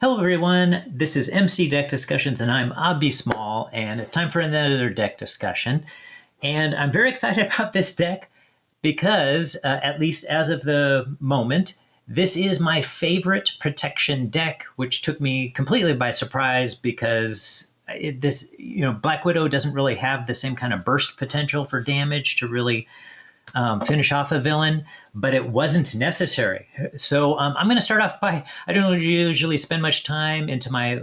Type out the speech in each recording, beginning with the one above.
Hello everyone, this is MC Deck Discussions and I'm Abby Small, and it's time for another deck discussion. And I'm very excited about this deck because, at least as of the moment, this is my favorite protection deck, which took me completely by surprise because Black Widow doesn't really have the same kind of burst potential for damage to really finish off a villain, but it wasn't necessary. So I'm going to start off by, I don't usually spend much time into my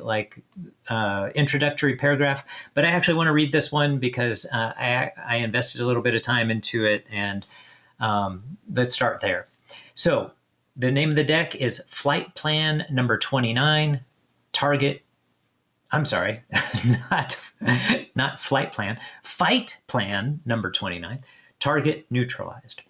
introductory paragraph, but I actually want to read this one because I invested a little bit of time into it, and let's start there. So the name of the deck is Flight Plan number 29, target, I'm sorry, not Flight Plan, Fight Plan number 29, target neutralized.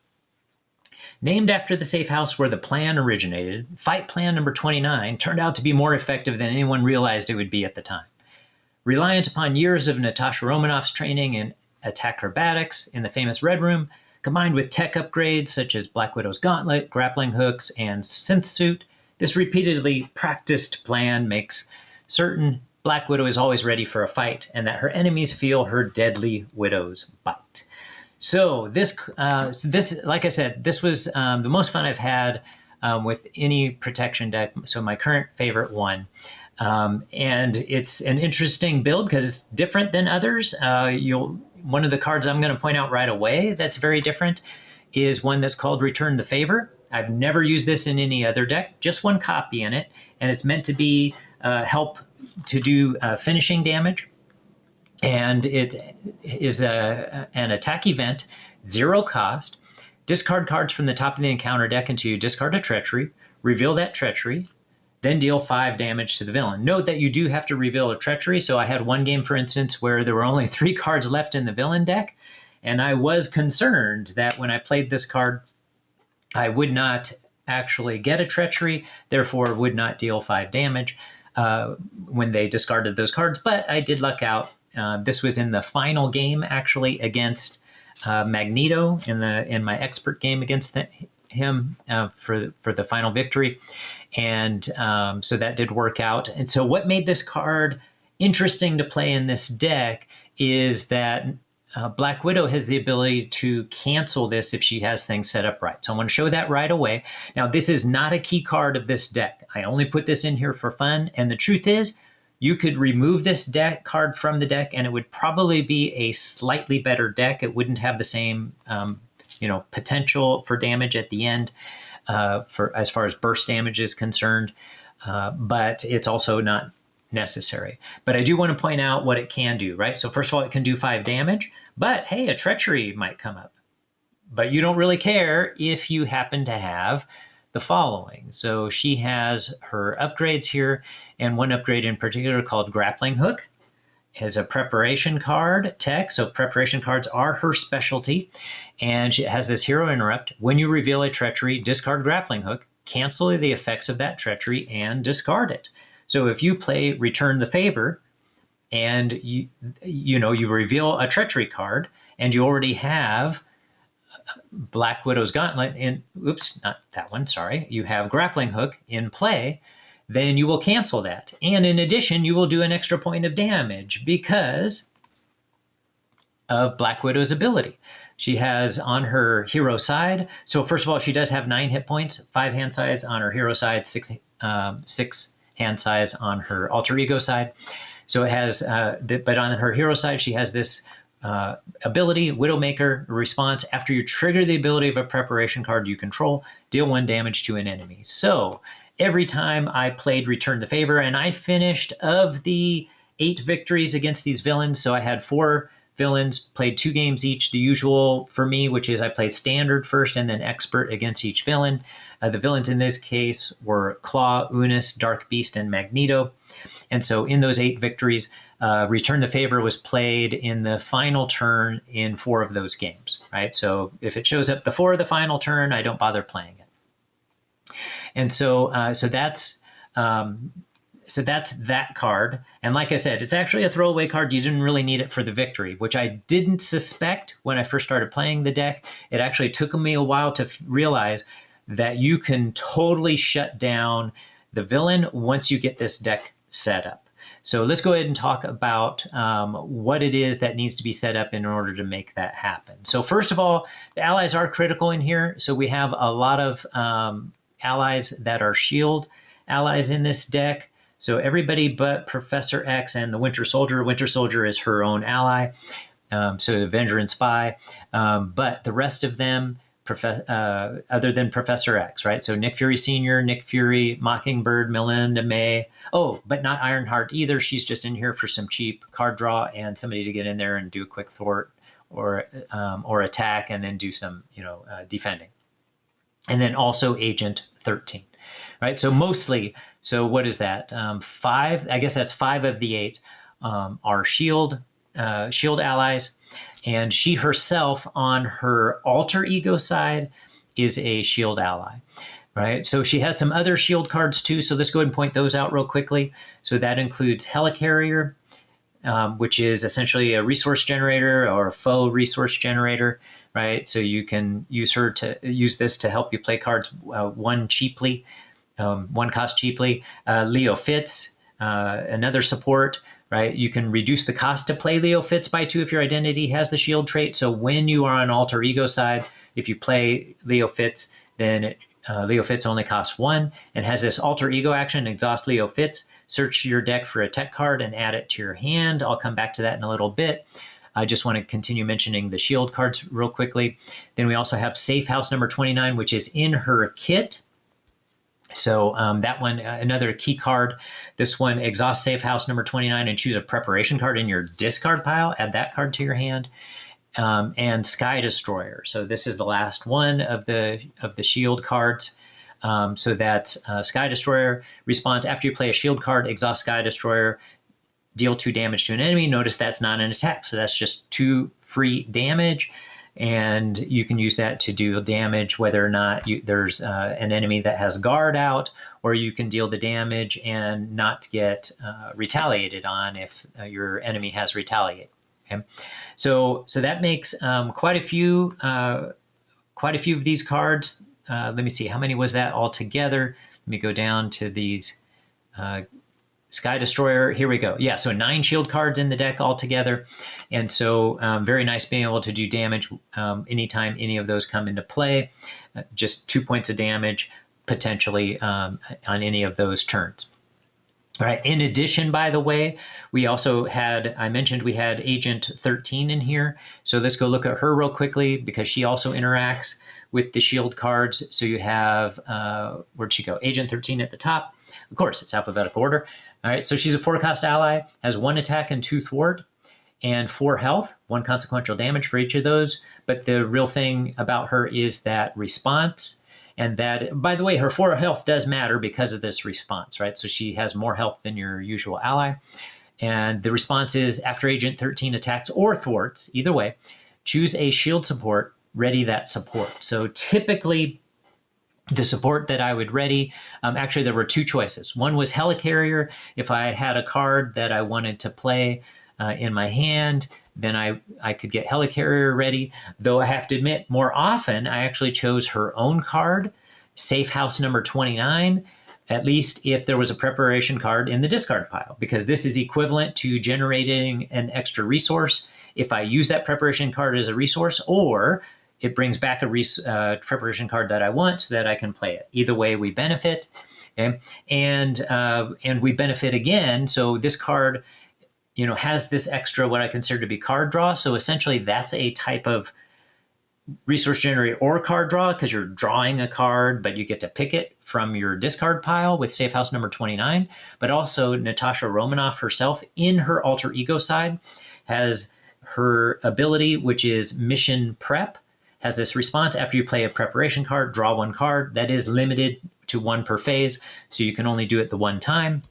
Named after the safe house where the plan originated, Fight Plan number 29 turned out to be more effective than anyone realized it would be at the time. Reliant upon years of Natasha Romanoff's training in Attacrobatics in the famous Red Room, combined with tech upgrades such as Black Widow's Gauntlet, Grappling Hooks, and Synth-Suit, this repeatedly practiced plan makes certain Black Widow is always ready for a fight and that her enemies feel her deadly Widow's bite. So this, like I said, this was the most fun I've had with any protection deck. So my current favorite one, and it's an interesting build because it's different than others. One of the cards I'm going to point out right away that's very different is one that's called Return the Favor. I've never used this in any other deck, just one copy in it, and it's meant to be help to do finishing damage. And it is an attack event, 0 cost. Discard cards from the top of the encounter deck until you discard a treachery, reveal that treachery, then deal 5 damage to the villain. Note that you do have to reveal a treachery. So I had one game, for instance, where there were only 3 cards left in the villain deck. And I was concerned that when I played this card, I would not actually get a treachery, therefore would not deal 5 damage when they discarded those cards. But I did luck out. This was in the final game, actually, against Magneto in my expert game against him for the final victory, and so that did work out. And so, what made this card interesting to play in this deck is that Black Widow has the ability to cancel this if she has things set up right. So I want to show that right away. Now, this is not a key card of this deck. I only put this in here for fun, and the truth is, you could remove this deck card from the deck and it would probably be a slightly better deck. It wouldn't have the same, potential for damage at the end for as far as burst damage is concerned, but it's also not necessary. But I do want to point out what it can do, right? So first of all, it can do 5 damage, but hey, a treachery might come up. But you don't really care if you happen to have the following. So she has her upgrades here, and one upgrade in particular called Grappling Hook is a preparation card tech. So preparation cards are her specialty, and she has this hero interrupt. When you reveal a treachery, discard Grappling Hook, cancel the effects of that treachery, and discard it. So if you play Return the Favor, and you reveal a treachery card, and you already have Black Widow's Gauntlet not that one, sorry. You have Grappling Hook in play, then you will cancel that. And in addition, you will do an extra point of damage because of Black Widow's ability. She has on her hero side, so first of all, she does have 9 hit points, 5 hand size on her hero side, 6 hand size on her alter ego side. So it has, but on her hero side, she has this ability, Widowmaker response. After you trigger the ability of a preparation card you control, deal 1 damage to an enemy. So every time I played Return the Favor, and I finished of the 8 victories against these villains, so I had 4 villains, played 2 games each, the usual for me, which is I played standard first and then expert against each villain. The villains in this case were Claw, Unis, Dark Beast, and Magneto. And so in those 8 victories, Return the Favor was played in the final turn in 4 of those games, right? So if it shows up before the final turn, I don't bother playing it. And so that's that card. And like I said, it's actually a throwaway card. You didn't really need it for the victory, which I didn't suspect when I first started playing the deck. It actually took me a while to realize that you can totally shut down the villain once you get this deck set up. So let's go ahead and talk about what it is that needs to be set up in order to make that happen. So first of all, the allies are critical in here. So we have a lot of allies that are S.H.I.E.L.D. allies in this deck. So everybody but Professor X and the Winter Soldier. Winter Soldier is her own ally. So Avenger and Spy. But the rest of them, other than Professor X, right? So Nick Fury Sr., Nick Fury, Mockingbird, Melinda May. Oh, but not Ironheart either. She's just in here for some cheap card draw and somebody to get in there and do a quick thwart or attack and then do some, defending. And then also Agent 13, right? So mostly, so what is that? 5, I guess that's 5 of the 8 are S.H.I.E.L.D. Allies. And she herself on her alter ego side is a S.H.I.E.L.D. ally, right? So she has some other S.H.I.E.L.D. cards too. So let's go ahead and point those out real quickly. So that includes Helicarrier, which is essentially a resource generator or a faux resource generator, right? So you can use this to help you play cards one cost cheaply. Leo Fitz, another support, right? You can reduce the cost to play Leo Fitz by 2 if your identity has the S.H.I.E.L.D. trait. So when you are on alter ego side, if you play Leo Fitz, then Leo Fitz only costs 1 and has this alter ego action, exhaust Leo Fitz, search your deck for a tech card and add it to your hand. I'll come back to that in a little bit. I just want to continue mentioning the S.H.I.E.L.D. cards real quickly. Then we also have Safe House number 29, which is in her kit. So that one, another key card. This one, exhaust Safe House number 29 and choose a preparation card in your discard pile. Add that card to your hand. And Sky Destroyer. So this is the last one of the S.H.I.E.L.D. cards. So that's Sky Destroyer. Response after you play a S.H.I.E.L.D. card, exhaust Sky Destroyer, deal 2 damage to an enemy. Notice that's not an attack. So that's just 2 free damage. And you can use that to do damage whether or not there's an enemy that has guard out, or you can deal the damage and not get retaliated on if your enemy has retaliate. Okay? So that makes quite a few of these cards. Let me see, how many was that altogether? Let me go down to these. Sky Destroyer, here we go. Yeah, so 9 S.H.I.E.L.D. cards in the deck altogether. And so very nice being able to do damage anytime any of those come into play. Just 2 points of damage potentially on any of those turns. All right, in addition, by the way, we also I mentioned we had Agent 13 in here. So let's go look at her real quickly because she also interacts with the S.H.I.E.L.D. cards. So you have, where'd she go? Agent 13 at the top. Of course, it's alphabetical order. All right, so she's a 4-cost ally, has 1 attack and 2 thwart, and 4 health, 1 consequential damage for each of those. But the real thing about her is that response. And that, by the way, her 4 health does matter because of this response, right? So she has more health than your usual ally. And the response is after Agent 13 attacks or thwarts, either way, choose a S.H.I.E.L.D. support, ready that support. So typically, the support that I would ready, actually there were 2 choices. One was Helicarrier. If I had a card that I wanted to play in my hand, then I could get Helicarrier ready. Though I have to admit, more often I actually chose her own card, Safe House number 29, at least if there was a preparation card in the discard pile, because this is equivalent to generating an extra resource if I use that preparation card as a resource, or it brings back a preparation card that I want so that I can play it. Either way, we benefit, okay? And we benefit again. So this card, has this extra what I consider to be card draw. So essentially, that's a type of resource generator or card draw because you're drawing a card, but you get to pick it from your discard pile with Safe House number 29. But also, Natasha Romanoff herself, in her alter ego side, has her ability, which is Mission Prep. Has this response after you play a preparation card, draw 1 card. That is limited to 1 per phase, so you can only do it the 1 time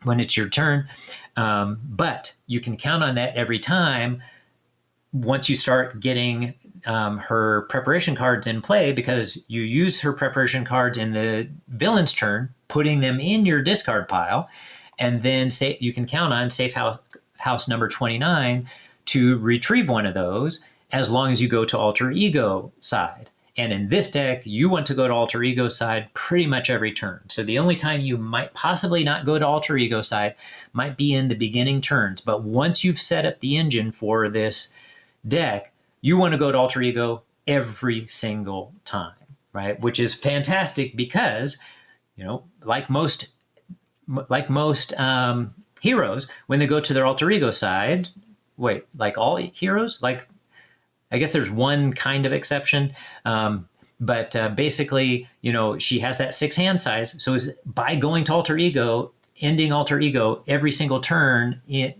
when it's your turn. But you can count on that every time once you start getting her preparation cards in play, because you use her preparation cards in the villain's turn, putting them in your discard pile, and then you can count on Safe House number 29 to retrieve one of those, as long as you go to alter ego side. And in this deck, you want to go to Alter Ego side pretty much every turn. So the only time you might possibly not go to Alter Ego side might be in the beginning turns. But once you've set up the engine for this deck, you want to go to Alter Ego every single time, right? Which is fantastic because, like most heroes, when they go to their Alter Ego side, like all heroes, I guess there's one kind of exception, but basically, she has that 6 hand size. So by going to Alter Ego, ending Alter Ego every single turn,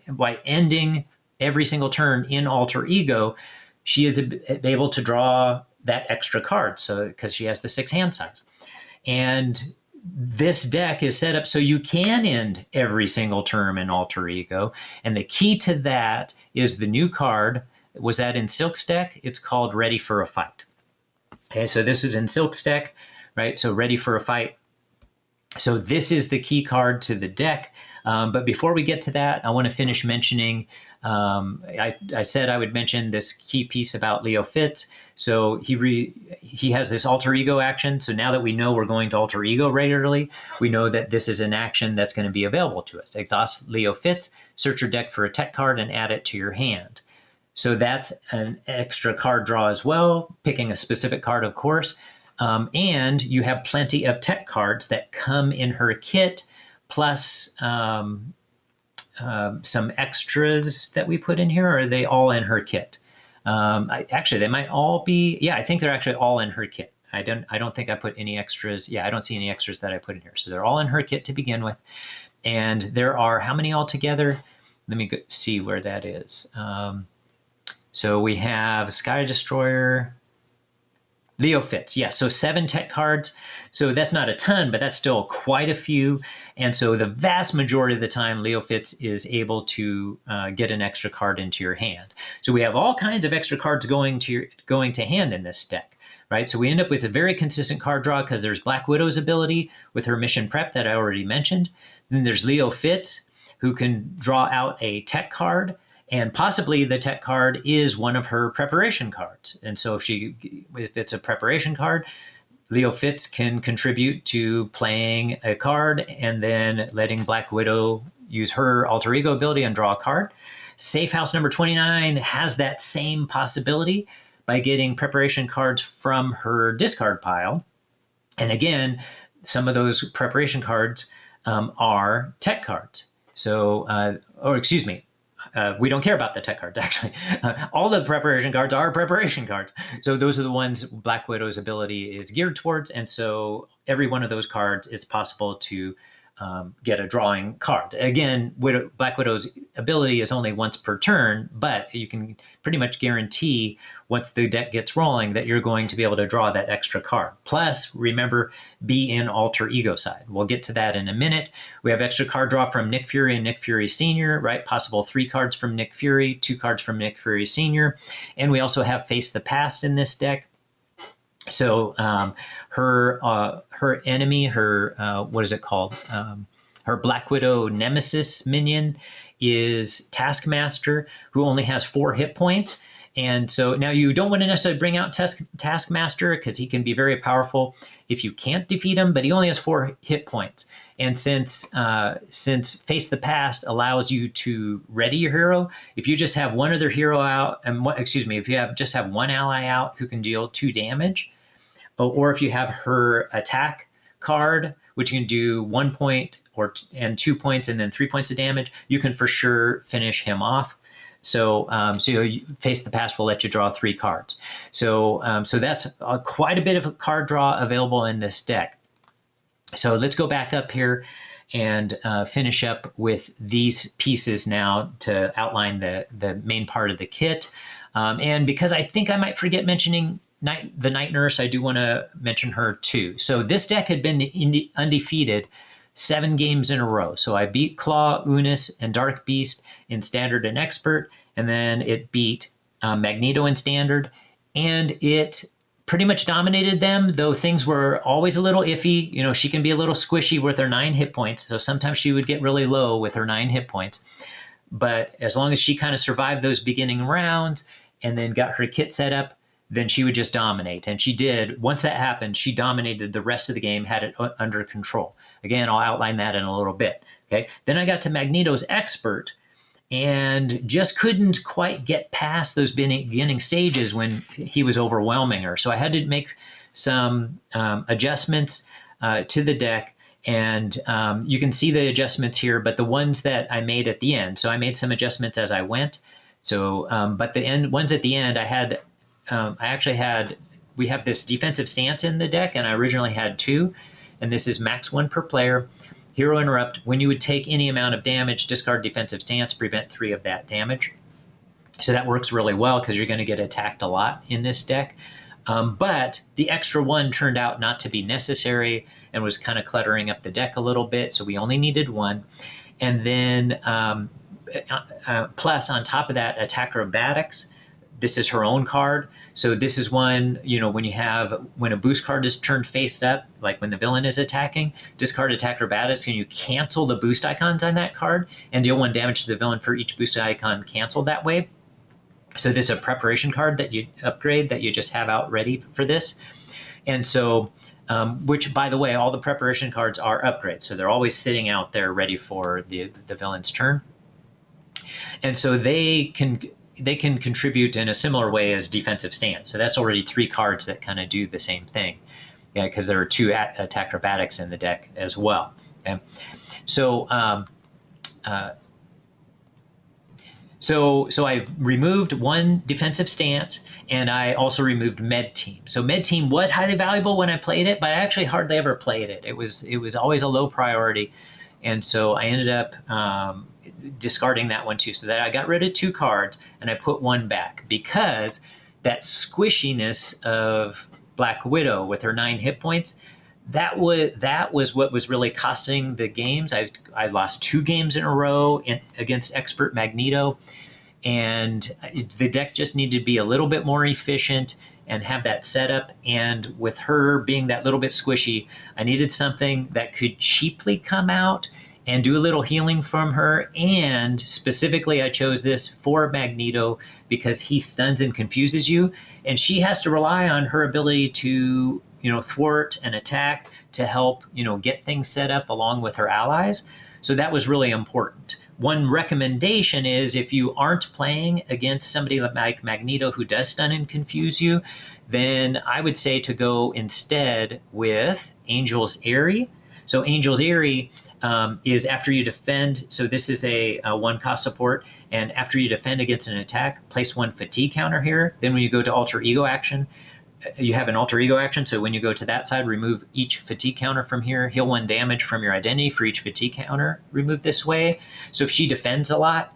by ending every single turn in Alter Ego, she is able to draw that extra card. So because she has the 6 hand size, and this deck is set up so you can end every single turn in Alter Ego, and the key to that is the new card. Was that in Silk's deck? It's called Ready for a Fight. Okay, so this is in Silk's deck, right? So Ready for a Fight. So this is the key card to the deck. But before we get to that, I want to finish mentioning, I said I would mention this key piece about Leo Fitz. So he has this Alter Ego action. So now that we know we're going to Alter Ego regularly, we know that this is an action that's going to be available to us. Exhaust Leo Fitz, search your deck for a tech card and add it to your hand. So that's an extra card draw as well, picking a specific card, of course. And you have plenty of tech cards that come in her kit, plus some extras that we put in here. Or are they all in her kit? Actually, they might all be. Yeah, I think they're actually all in her kit. I don't think I put any extras. Yeah, I don't see any extras that I put in here. So they're all in her kit to begin with. And there are how many altogether? Let me see where that is. So we have Sky Destroyer, Leo Fitz. Yeah, so 7 tech cards. So that's not a ton, but that's still quite a few. And so the vast majority of the time, Leo Fitz is able to get an extra card into your hand. So we have all kinds of extra cards going to hand in this deck, right? So we end up with a very consistent card draw because there's Black Widow's ability with her mission prep that I already mentioned. Then there's Leo Fitz, who can draw out a tech card. And possibly the tech card is one of her preparation cards. And so if it's a preparation card, Leo Fitz can contribute to playing a card and then letting Black Widow use her Alter Ego ability and draw a card. Safe House number 29 has that same possibility by getting preparation cards from her discard pile. And again, some of those preparation cards are tech cards. So, we don't care about the tech cards, actually. All the preparation cards are preparation cards. So those are the ones Black Widow's ability is geared towards. And so every one of those cards, it's possible to get a drawing card. Again, Black Widow's ability is only once per turn, but you can pretty much guarantee once the deck gets rolling that you're going to be able to draw that extra card. Plus, remember, be in Alter Ego side. We'll get to that in a minute. We have extra card draw from Nick Fury and Nick Fury Sr., right? Possible 3 cards from Nick Fury, 2 cards from Nick Fury Sr. And we also have Face the Past in this deck. So her enemy, what is it called? Her Black Widow Nemesis minion is Taskmaster, who only has 4 hit points. And so now you don't want to necessarily bring out Taskmaster because he can be very powerful if you can't defeat him, but he only has 4 hit points. And since Face the Past allows you to ready your hero, if you just have one other hero out, if you just have one ally out who can deal 2 damage, or if you have her attack card, which you can do 1 point and 2 points and then 3 points of damage, you can for sure finish him off. So Face the Past will let you draw 3 cards. So that's quite a bit of a card draw available in this deck. So let's go back up here and finish up with these pieces now to outline the main part of the kit. And because I think I might forget mentioning the Night Nurse, I do want to mention her too. So this deck had been undefeated 7 games in a row. So I beat Claw, Unis, and Dark Beast in Standard and Expert, and then it beat Magneto in Standard, and it pretty much dominated them, though things were always a little iffy. You know, she can be a little squishy with her 9 hit points, so sometimes she would get really low with her 9 hit points. But as long as she kind of survived those beginning rounds and then got her kit set up, then she would just dominate. And she did. Once that happened, she dominated the rest of the game, had it under control. Again, I'll outline that in a little bit. Okay. Then I got to Magneto's Expert and just couldn't quite get past those beginning stages when he was overwhelming her. So I had to make some adjustments to the deck. And you can see the adjustments here, but the ones that I made at the end. So I made some adjustments as I went. So, but the ones at the end, we have this defensive stance in the deck, and I originally had 2, and this is max 1 per player. Hero Interrupt, when you would take any amount of damage, discard defensive stance, prevent 3 of that damage. So that works really well because you're going to get attacked a lot in this deck. But the extra 1 turned out not to be necessary and was kind of cluttering up the deck a little bit. So we only needed 1. And then plus on top of that, Attacrobatics. This is her own card. So this is one, when a boost card is turned face up, like when the villain is attacking, discard Attacrobatics and you cancel the boost icons on that card and deal 1 damage to the villain for each boost icon canceled that way. So this is a preparation card that you upgrade that you just have out ready for this. And so, which by the way, all the preparation cards are upgrades. So they're always sitting out there ready for the villain's turn. And so they can contribute in a similar way as defensive stance. So that's already 3 cards that kind of do the same thing. Yeah, because there are 2 Attacrobatics in the deck as well. Okay? So I removed 1 defensive stance, and I also removed Med Team. So Med Team was highly valuable when I played it, but I actually hardly ever played it. It was always a low priority, and so I ended up discarding that one too. So that I got rid of 2 cards, and I put 1 back because that squishiness of Black Widow with her 9 hit points, that was what was really costing the games. I lost 2 games in a row against Expert Magneto, and the deck just needed to be a little bit more efficient and have that setup. And with her being that little bit squishy, I needed something that could cheaply come out and do a little healing from her. And specifically, I chose this for Magneto because he stuns and confuses you, and she has to rely on her ability to thwart and attack to help, get things set up along with her allies. So that was really important. One recommendation is if you aren't playing against somebody like Magneto who does stun and confuse you, then I would say to go instead with Angel's Eyrie. So Angel's Eyrie is after you defend. So this is a 1-cost support. And after you defend against an attack, place 1 fatigue counter here. Then when you go to alter ego action, you have an alter ego action. So when you go to that side, remove each fatigue counter from here, heal 1 damage from your identity for each fatigue counter removed this way. So if she defends a lot,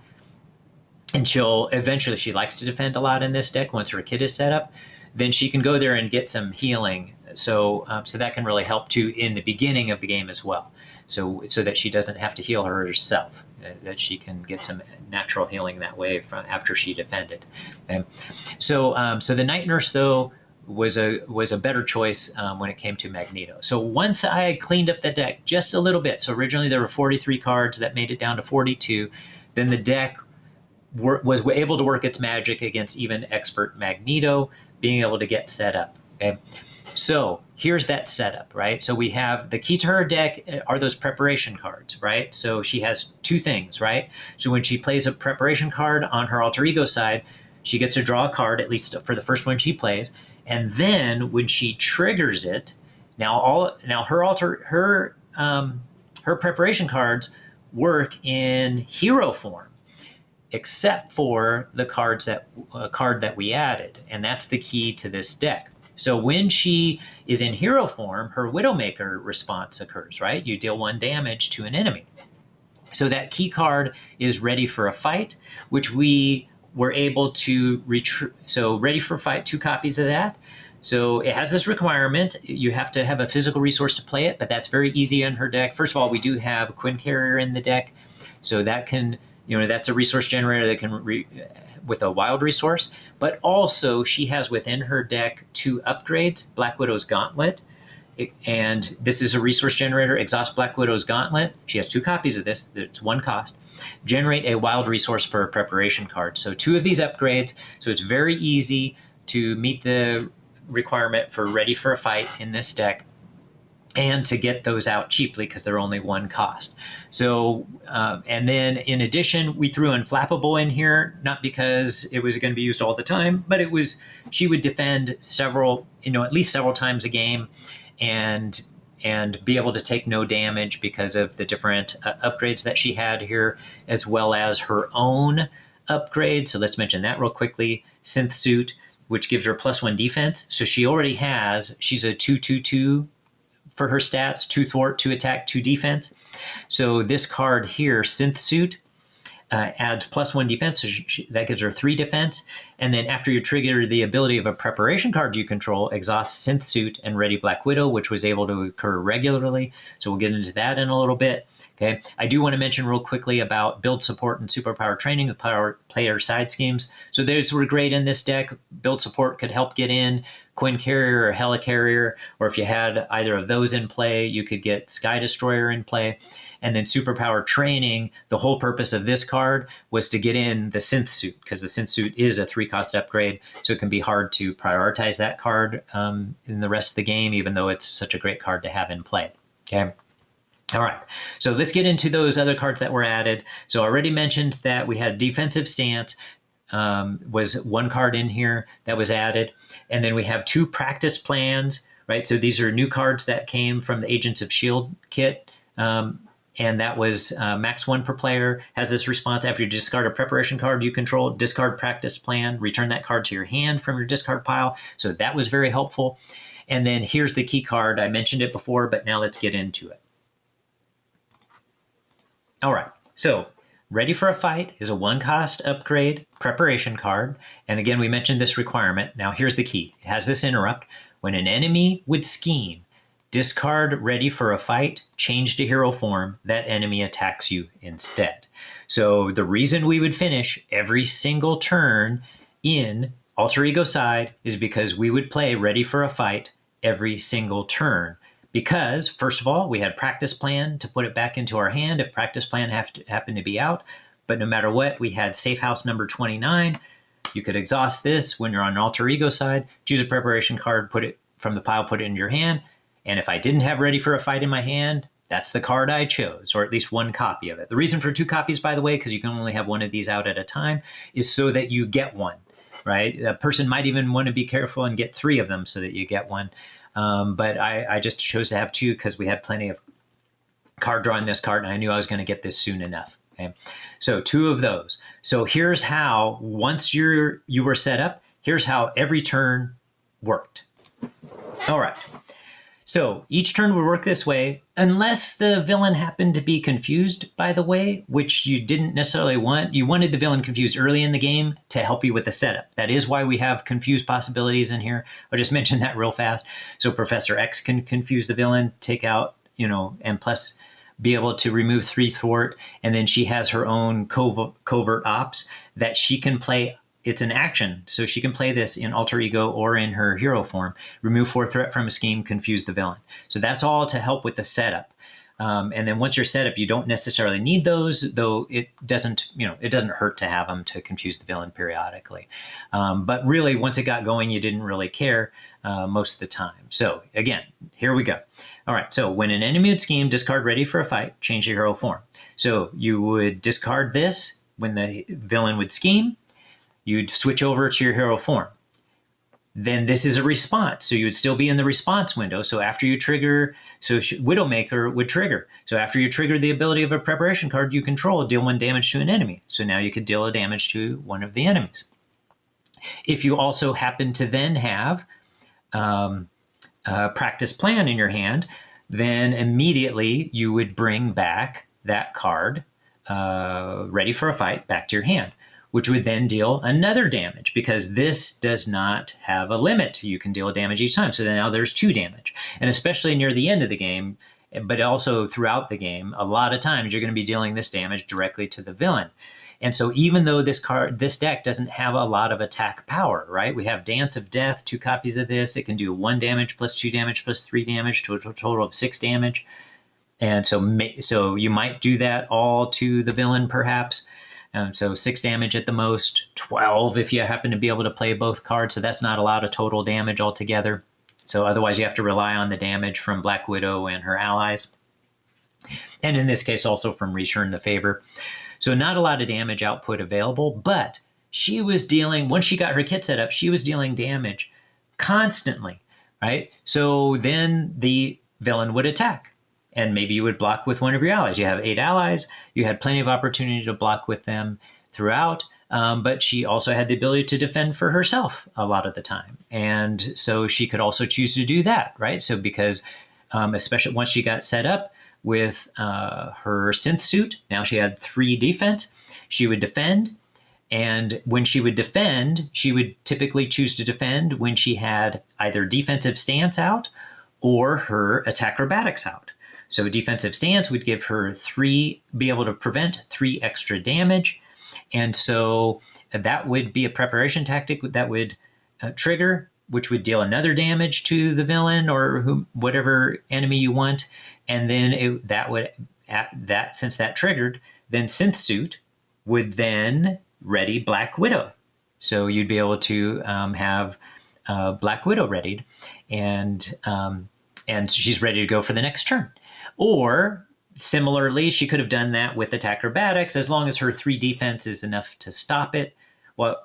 and she likes to defend a lot in this deck once her kit is set up, then she can go there and get some healing. So that can really help too in the beginning of the game as well. So that she doesn't have to heal herself, that she can get some natural healing that way from after she defended. Okay. So the Night Nurse though was a better choice when it came to Magneto. So once I cleaned up the deck just a little bit, so originally there were 43 cards that made it down to 42, then the deck was able to work its magic against even Expert Magneto, being able to get set up. Okay. So here's that setup, right? So we have the key to her deck are those preparation cards, right? So she has 2 things, right? So when she plays a preparation card on her alter ego side, she gets to draw a card, at least for the first one she plays. And then when she triggers it, her preparation cards work in hero form, except for the card that we added, and that's the key to this deck. So when she is in hero form, her Widowmaker response occurs, right? You deal 1 damage to an enemy. So that key card is ready for a fight, which we were able to so ready for a fight, 2 copies of that. So it has this requirement. You have to have a physical resource to play it, but that's very easy in her deck. First of all, we do have a Quinn Carrier in the deck. So that can, that's a resource generator that can with a wild resource, but also she has within her deck 2 upgrades, Black Widow's Gauntlet, and this is a resource generator, exhaust Black Widow's Gauntlet. She has 2 copies of this, it's 1 cost. Generate a wild resource for a preparation card. So 2 of these upgrades, so it's very easy to meet the requirement for ready for a fight in this deck, and to get those out cheaply because they're only one cost. So, and then in addition, we threw Unflappable in here, not because it was going to be used all the time, but she would defend several, at least several times a game, and be able to take no damage because of the different upgrades that she had here, as well as her own upgrade. So let's mention that real quickly. Synth-Suit, which gives her +1 defense. So she's a 2/2/2 for her stats, 2 thwart, 2 attack, 2 defense. So this card here, Synth-Suit, adds +1 defense, so that gives her 3 defense. And then after you trigger the ability of a preparation card you control, exhaust Synth-Suit and Ready Black Widow, which was able to occur regularly. So we'll get into that in a little bit. Okay, I do want to mention real quickly about build support and superpower training, the power player side schemes. So those were great in this deck. Build support could help get in Quinn Carrier or Helicarrier, or if you had either of those in play, you could get Sky Destroyer in play. And then superpower training, the whole purpose of this card was to get in the Synth-Suit, because the Synth-Suit is a 3-cost upgrade, so it can be hard to prioritize that card in the rest of the game, even though it's such a great card to have in play. Okay. All right, so let's get into those other cards that were added. So I already mentioned that we had Defensive Stance, was one card in here that was added. And then we have 2 practice plans, right? So these are new cards that came from the Agents of S.H.I.E.L.D. kit. And that was max 1 per player, has this response: after you discard a preparation card you control, discard practice plan, return that card to your hand from your discard pile. So that was very helpful. And then here's the key card. I mentioned it before, but now let's get into it. All right, so Ready for a Fight is a 1-cost upgrade preparation card. And again, we mentioned this requirement. Now here's the key. It has this interrupt. When an enemy would scheme, discard Ready for a Fight, change to hero form, that enemy attacks you instead. So the reason we would finish every single turn in Alter Ego side is because we would play Ready for a Fight every single turn. Because, first of all, we had practice plan to put it back into our hand if practice plan happened to be out. But no matter what, we had Safe House number 29. You could exhaust this when you're on Alter Ego side, choose a preparation card, put it from the pile, put it in your hand. And if I didn't have Ready for a Fight in my hand, that's the card I chose, or at least 1 copy of it. The reason for 2 copies, by the way, because you can only have 1 of these out at a time, is so that you get 1, right? A person might even want to be careful and get 3 of them so that you get 1. But I just chose to have 2 because we had plenty of card draw in this card, and I knew I was going to get this soon enough. Okay, so 2 of those. So here's how, once you were set up, here's how every turn worked. All right. So each turn would work this way, unless the villain happened to be confused, by the way, which you didn't necessarily want. You wanted the villain confused early in the game to help you with the setup. That is why we have confused possibilities in here. I'll just mention that real fast. So Professor X can confuse the villain, take out, and plus be able to remove 3 thwart. And then she has her own covert ops that she can play. It's an action, so she can play this in Alter Ego or in her hero form. Remove 4 threat from a scheme, confuse the villain. So that's all to help with the setup. And then once you're set up, you don't necessarily need those, though it doesn't hurt to have them to confuse the villain periodically. But really, once it got going, you didn't really care most of the time. So again, here we go. All right, so when an enemy would scheme, discard Ready for a Fight, change your hero form. So you would discard this when the villain would scheme. You'd switch over to your hero form. Then this is a response. So you would still be in the response window. So after you trigger, Widowmaker would trigger. So after you trigger the ability of a preparation card you control, deal 1 damage to an enemy. So now you could deal a damage to one of the enemies. If you also happen to then have a practice plan in your hand, then immediately you would bring back that card, Ready for a Fight, back to your hand, which would then deal another damage, because this does not have a limit. You can deal a damage each time. So then now there's 2 damage. And especially near the end of the game, but also throughout the game, a lot of times you're going to be dealing this damage directly to the villain. And so even though this deck doesn't have a lot of attack power, right? We have Dance of Death, 2 copies of this. It can do 1 damage plus 2 damage plus 3 damage to a total of 6 damage. And so you might do that all to the villain, perhaps. So 6 damage at the most, 12 if you happen to be able to play both cards. So that's not a lot of total damage altogether. So otherwise you have to rely on the damage from Black Widow and her allies. And in this case, also from Return the Favor. So not a lot of damage output available, but she was dealing, once she got her kit set up, she was dealing damage constantly, right? So then the villain would attack, and maybe you would block with one of your allies. You have 8 allies. You had plenty of opportunity to block with them throughout, but she also had the ability to defend for herself a lot of the time. And so she could also choose to do that, right? So because, especially once she got set up with her Synth-Suit, now she had 3 defense, she would defend. And when she would defend, she would typically choose to defend when she had either defensive stance out or her Attacrobatics out. So defensive stance would give her 3, be able to prevent 3 extra damage. And so that would be a preparation tactic that would trigger, which would deal another damage to the villain or whatever enemy you want. And then since that triggered, then Synth-Suit would then ready Black Widow. So you'd be able to have Black Widow readied, and she's ready to go for the next turn. Or similarly, she could have done that with Attacrobatics, as long as her 3 defense is enough to stop it. Well,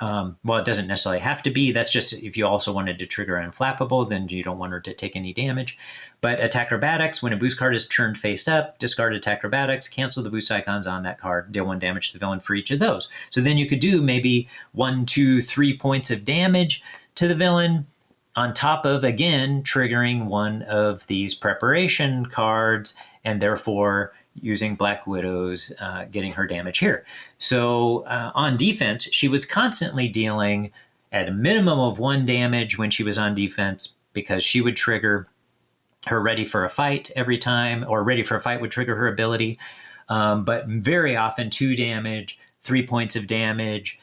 it doesn't necessarily have to be. That's just if you also wanted to trigger Unflappable, then you don't want her to take any damage. But Attacrobatics, when a boost card is turned face up, discard Attacrobatics, cancel the boost icons on that card, deal 1 damage to the villain for each of those. So then you could do maybe 1, 2, 3 points of damage to the villain, on top of, again, triggering one of these preparation cards, and therefore using Black Widow's, getting her damage here. So on defense, she was constantly dealing at a minimum of 1 damage when she was on defense, because she would trigger her Ready for a Fight every time, or Ready for a Fight would trigger her ability. But very often 2 damage, 3 points of damage,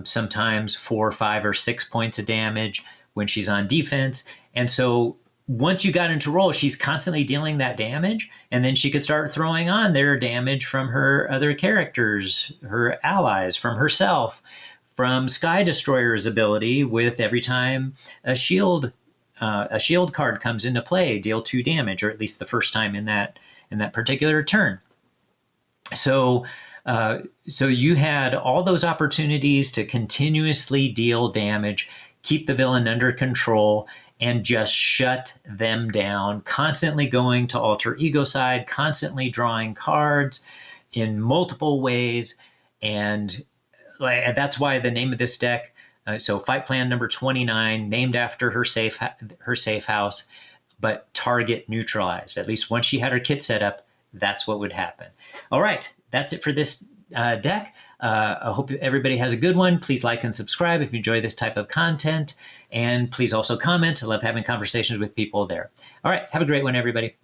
sometimes 4, 5, or 6 points of damage when she's on defense. And so once you got into roll, she's constantly dealing that damage, and then she could start throwing on their damage from her other characters, her allies, from herself, from Sky Destroyer's ability with every time a shield card comes into play, deal 2 damage, or at least the first time in that particular turn. So you had all those opportunities to continuously deal damage, keep the villain under control, and just shut them down, constantly going to alter ego side, constantly drawing cards in multiple ways. And that's why the name of this deck, so Fight Plan number 29, named after her safe house, but target neutralized. At least once she had her kit set up, that's what would happen. All right, that's it for this deck. I hope everybody has a good one. Please like and subscribe if you enjoy this type of content. And please also comment. I love having conversations with people there. All right, have a great one, everybody.